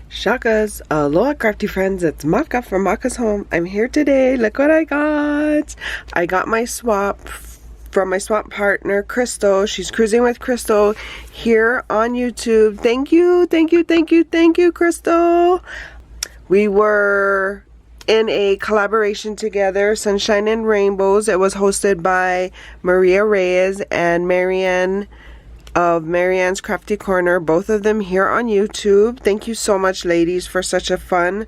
Shakas, aloha crafty friends, it's Maka from Makaz Home. I'm here today. Look what I got. I got my swap from my swap partner, Crystal. She's Cruising with Crystal here on YouTube. Thank you, thank you, thank you, thank you, Crystal. We were in a collaboration together, Sunshine and Rainbows. It was hosted by Reyes and Mariann of Mariann's Crafty Corner, both of them here on YouTube. Thank you so much, ladies, for such a fun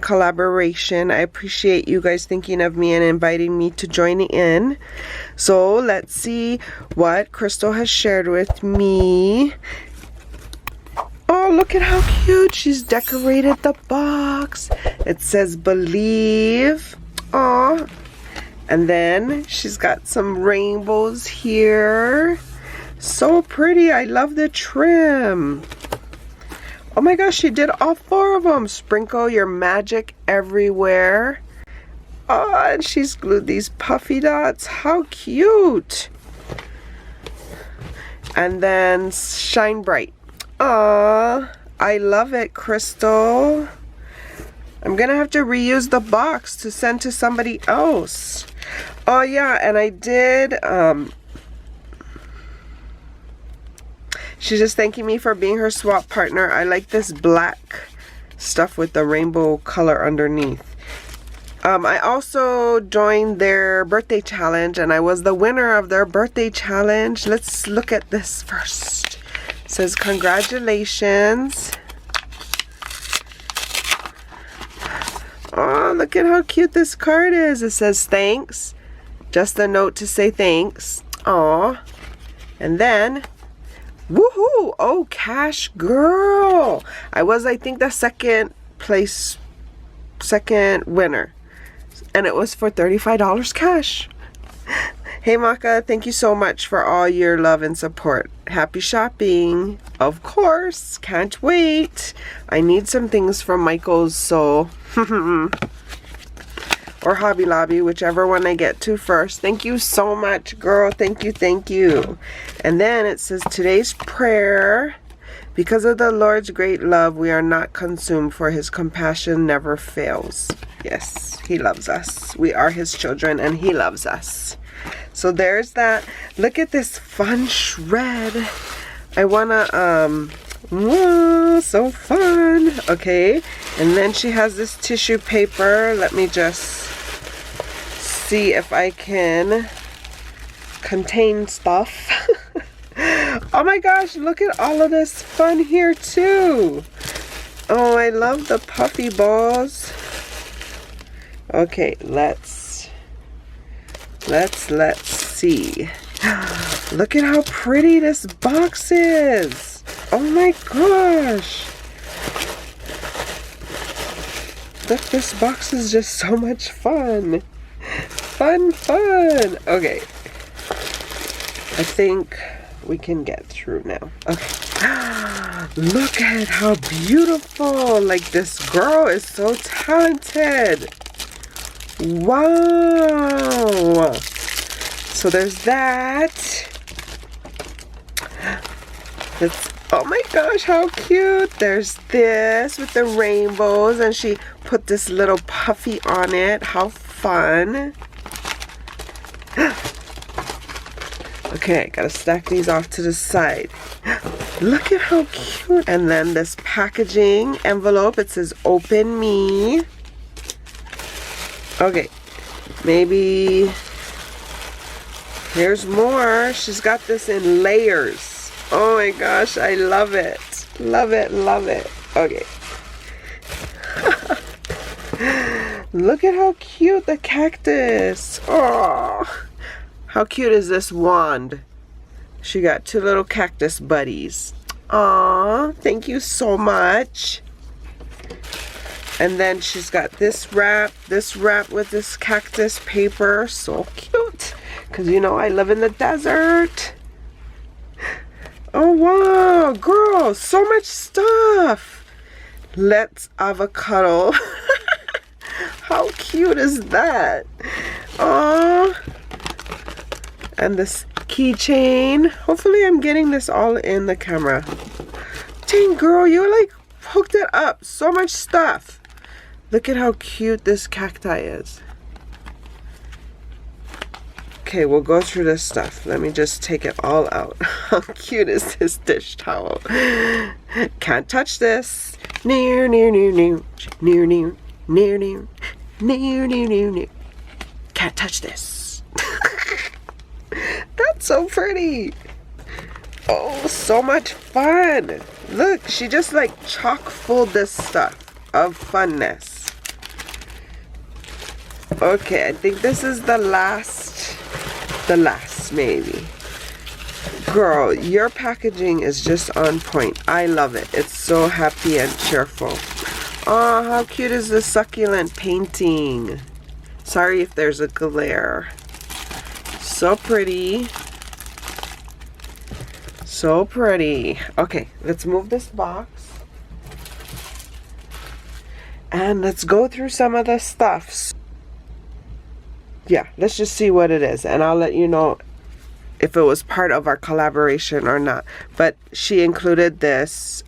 collaboration. I appreciate you guys thinking of me and inviting me to join in. So let's see what Crystal has shared with me. Oh, look at how cute she's decorated the box. It says believe. Aw. And then she's got some rainbows here. So pretty. I love the trim. Oh my gosh, she did all 4 of them. Sprinkle your magic everywhere. Oh, and she's glued these puffy dots. How cute. And then shine bright. Aw, I love it, Crystal. I'm gonna have to reuse the box to send to somebody else. Oh yeah, and I did she's just thanking me for being her swap partner. I like this black stuff with the rainbow color underneath. I also joined their birthday challenge and I was the winner of their birthday challenge. Let's look at this first. It says congratulations. Oh, look at how cute this card is. It says thanks. Just a note to say thanks. Aw. And then woohoo! Oh, cash girl! I was, I think, the second winner. And it was for $35 cash. Hey Maka, thank you so much for all your love and support. Happy shopping. Of course, can't wait. I need some things from Michael's, so or Hobby Lobby, whichever one I get to first. Thank you so much, girl. Thank you, thank you. And then it says today's prayer. Because of the Lord's great love, we are not consumed, for his compassion never fails. Yes, he loves us. We are his children and he loves us. So there's that. Look at this fun shred. I wanna whoa, so fun. Okay, and then she has this tissue paper. Let me just see if I can contain stuff. Oh my gosh, look at all of this fun here too. Oh, I love the puffy balls. Okay, let's see. Look at how pretty this box is. Oh my gosh. Look, this box is just so much fun. Fun. Okay. I think we can get through now. Okay. Look at how beautiful. Like, this girl is so talented. Wow. So there's that. Oh my gosh, how cute. There's this with the rainbows, and she put this little puffy on it. How fun. Okay, gotta stack these off to the side. Look at how cute. And then this packaging envelope, it says open me. Okay, maybe here's more. She's got this in layers. Oh my gosh, I love it. Love it, love it. Okay. Look at how cute the cactus. Oh, how cute is this wand? She got 2 little cactus buddies. Aw, thank you so much. And then she's got this wrap with this cactus paper. So cute. Because you know I live in the desert. Oh wow, girl, so much stuff. Let's avocado. How cute is that? Aww. And this keychain. Hopefully I'm getting this all in the camera. Dang girl, you're like hooked it up. So much stuff. Look at how cute this cacti is. Okay, we'll go through this stuff. Let me just take it all out. How cute is this dish towel? Can't touch this. Near, near, near, near, near, near, near, near, near, near, near, near. Can't touch this. That's so pretty. Oh, so much fun. Look, she just like chock full this stuff of funness. Okay, I think this is the last maybe. Girl, your packaging is just on point. I love it. It's so happy and cheerful. Oh, how cute is this succulent painting? Sorry if there's a glare. So pretty. So pretty. Okay, let's move this box. And let's go through some of the stuffs. Yeah, let's just see what it is. And I'll let you know if it was part of our collaboration or not. But she included this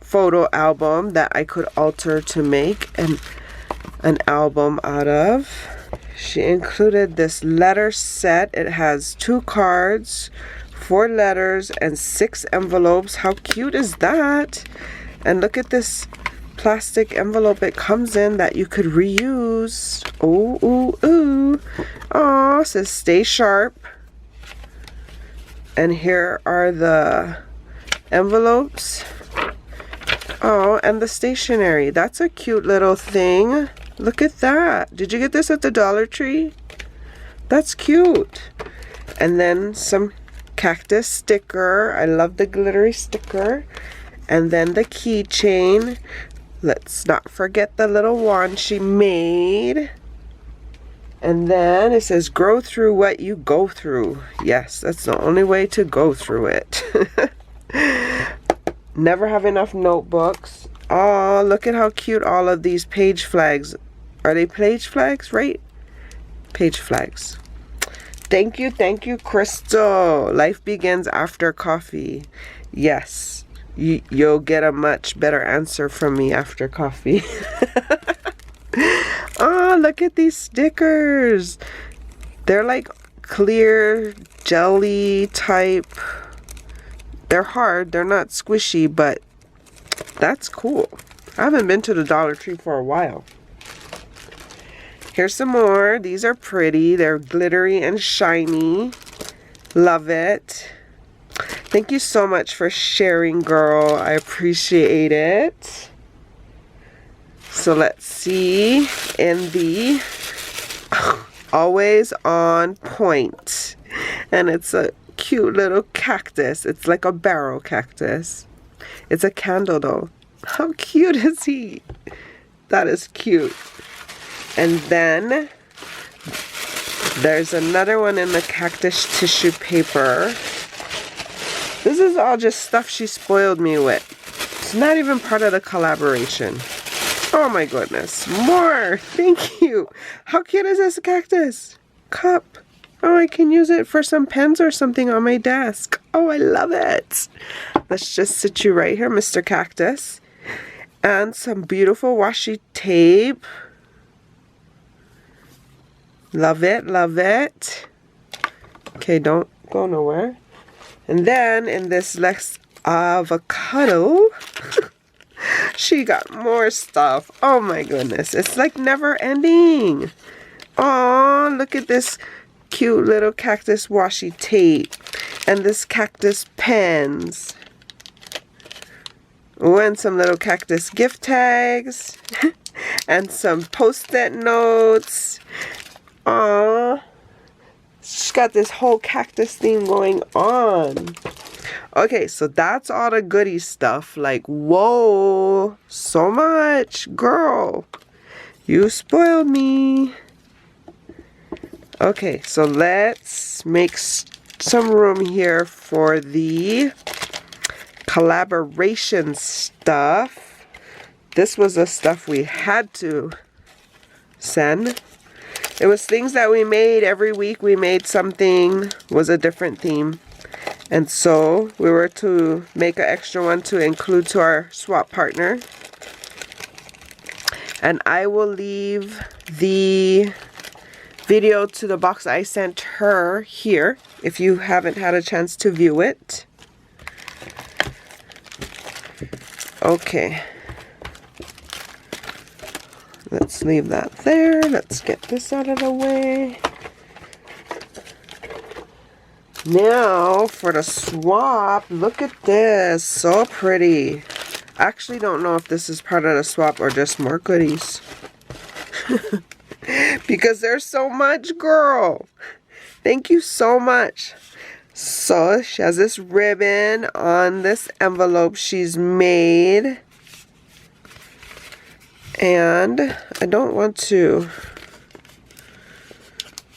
photo album that I could alter to make an album out of. She included this letter set. It has 2 cards, 4 letters, and 6 envelopes. How cute is that? And look at this plastic envelope it comes in that you could reuse. Ooh, ooh, ooh. Oh, it says stay sharp. And here are the envelopes. Oh, and the stationery. That's a cute little thing. Look at that. Did you get this at the Dollar Tree? That's cute. And then some cactus sticker. I love the glittery sticker. And then the keychain. Let's not forget the little wand she made. And then it says grow through what you go through. Yes, that's the only way to go through it. Never have enough notebooks. Oh, look at how cute all of these page flags. Are they page flags, right? Page flags. Thank you, Crystal. Life begins after coffee. Yes, you'll get a much better answer from me after coffee. Oh, look at these stickers. They're like clear jelly type. They're hard. They're not squishy, but that's cool. I haven't been to the Dollar Tree for a while. Here's some more. These are pretty. They're glittery and shiny. Love it. Thank you so much for sharing, girl. I appreciate it. So let's see in the always on point. And it's a cute little cactus. It's like a barrel cactus. It's a candle though. How cute is he? That is cute. And then there's another one in the cactus tissue paper. This is all just stuff she spoiled me with. It's not even part of the collaboration. Oh my goodness. More. Thank you. How cute is this cactus? Cup. Oh, I can use it for some pens or something on my desk. Oh, I love it. Let's just sit you right here, Mr. Cactus. And some beautiful washi tape. Love it, love it. Okay, don't go nowhere. And then in this next avocado, she got more stuff. Oh my goodness. It's like never ending. Oh, look at this cute little cactus washi tape. And this cactus pens. Oh, and some little cactus gift tags. And some post-it notes. Aww. She's got this whole cactus theme going on. Okay, so that's all the goodie stuff. Like, whoa, so much. Girl, you spoiled me. Okay, so let's make some room here for the collaboration stuff. This was the stuff we had to send. It was things that we made every week. We made something, was a different theme. And so we were to make an extra one to include to our swap partner. And I will leave the video to the box I sent her here if you haven't had a chance to view it. Okay. Let's leave that there. Let's get this out of the way. Now for the swap, look at this. So pretty. I actually don't know if this is part of the swap or just more goodies. Because there's so much, girl. Thank you so much. So she has this ribbon on this envelope she's made. And I don't want to.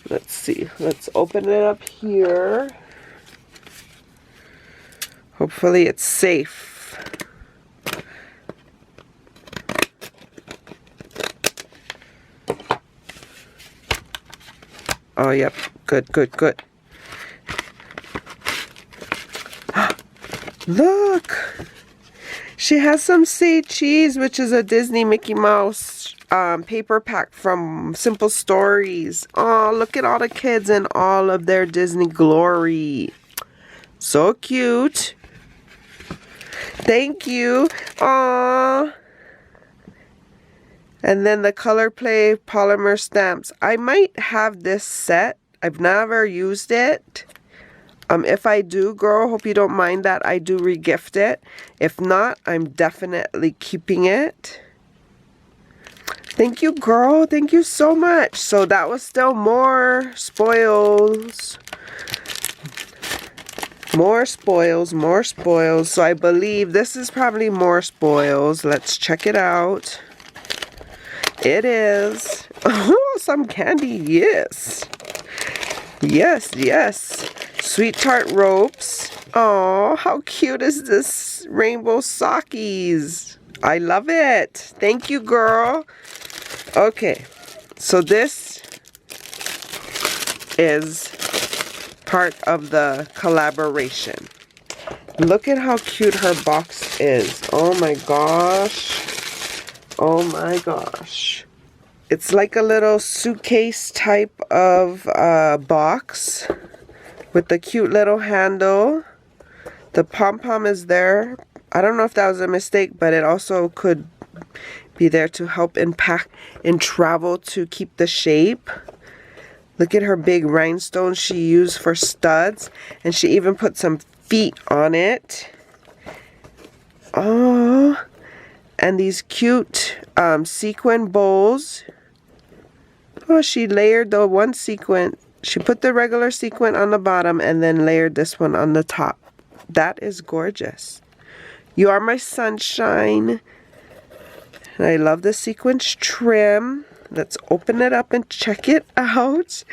Let's see. Let's open it up here. Hopefully it's safe. Oh, yep. Good, good, good. Look! She has some Say Cheese, which is a Disney Mickey Mouse paper pack from Simple Stories. Oh, look at all the kids and all of their Disney glory. So cute. Thank you. Aww. And then the Color Play polymer stamps. I might have this set. I've never used it. If I do, girl, hope you don't mind that I do regift it. If not, I'm definitely keeping it. Thank you, girl. Thank you so much. So that was still more spoils. More spoils, more spoils. So I believe this is probably more spoils. Let's check it out. It is. Oh, some candy, yes. Yes, yes. Sweet Tart ropes. Oh, how cute is this rainbow sockies? I love it. Thank you, girl. Okay, so this is part of the collaboration. Look at how cute her box is. Oh my gosh. Oh my gosh. It's like a little suitcase type of box with the cute little handle. The pom-pom is there. I don't know if that was a mistake, but it also could be there to help pack and travel to keep the shape. Look at her big rhinestones she used for studs. And she even put some feet on it. Oh. And these cute sequin bowls. Oh, she layered the one sequin. She put the regular sequin on the bottom and then layered this one on the top. That is gorgeous. You are my sunshine. And I love the sequins trim. Let's open it up and check it out.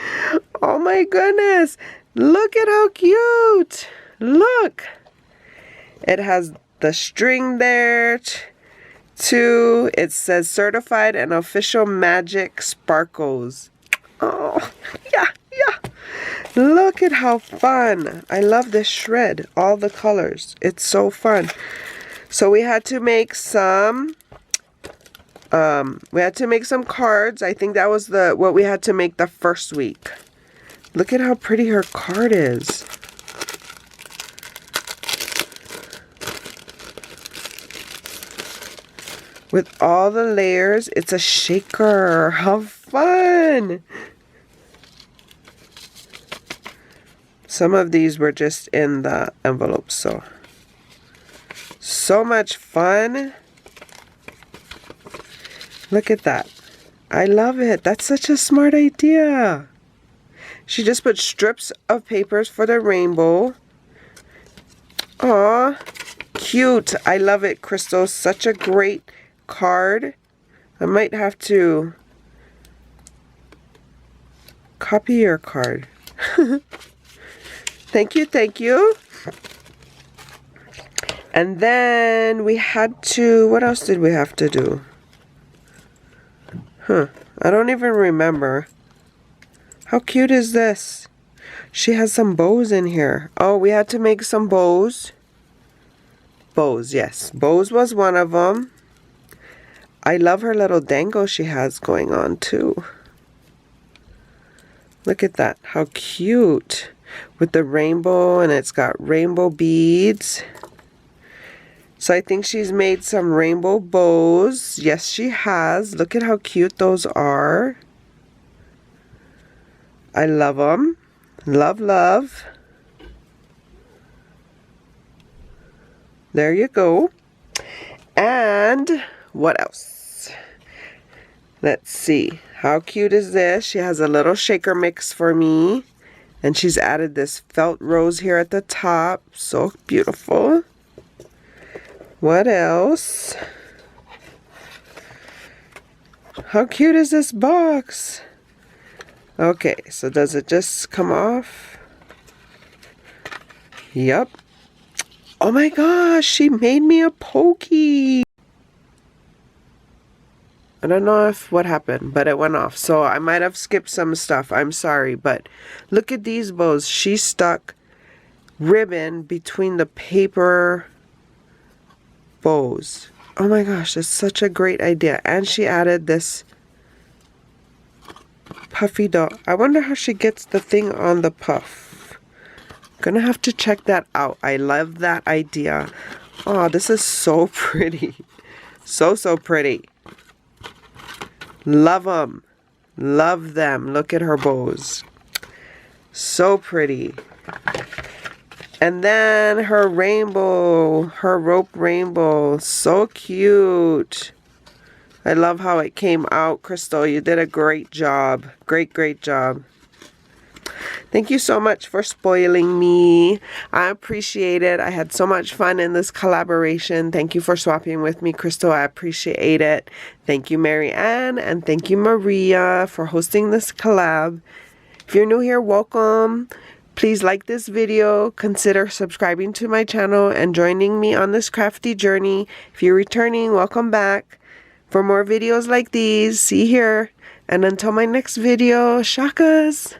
Oh my goodness. Look at how cute. Look. It has the string there. Too. It says certified and official magic sparkles. Oh, yeah, yeah. Look at how fun. I love this shred. All the colors. It's so fun. So we had to make some cards. I think that was what we had to make the first week. Look at how pretty her card is. With all the layers, it's a shaker. How fun! Some of these were just in the envelope, so much fun. Look at that. I love it. That's such a smart idea. She just put strips of papers for the rainbow. Aw, cute. I love it, Crystal. Such a great card. I might have to copy your card. Thank you, thank you. And then we had to, what else did we have to do? I don't even remember. How cute is this? She has some bows in here. Oh, we had to make some bows. Bows, yes. Bows was one of them. I love her little dango she has going on too. Look at that, how cute. With the rainbow, and it's got rainbow beads. So I think she's made some rainbow bows. Yes, she has. Look at how cute those are. I love them. Love, love. There you go. And what else? Let's see. How cute is this? She has a little shaker mix for me. And she's added this felt rose here at the top. So beautiful. What else? How cute is this box? Okay, so does it just come off? Yep. Oh my gosh, she made me a pokey. I don't know if what happened, but it went off. So I might have skipped some stuff. I'm sorry, but look at these bows. She stuck ribbon between the paper bows. Oh my gosh, that's such a great idea. And she added this puffy doll. I wonder how she gets the thing on the puff. Gonna have to check that out. I love that idea. Oh, this is so pretty. So pretty. Love them. Love them. Look at her bows. So pretty. And then her rainbow. Her rope rainbow. So cute. I love how it came out. Crystal, you did a great job. Great job. Thank you so much for spoiling me. I appreciate it. I had so much fun in this collaboration. Thank you for swapping with me, Crystal. I appreciate it. Thank you, Mariann, and thank you, Maria, for hosting this collab. If you're new here, welcome. Please like this video, consider subscribing to my channel, and joining me on this crafty journey. If you're returning, welcome back. For more videos like these, see here. And until my next video, shakas!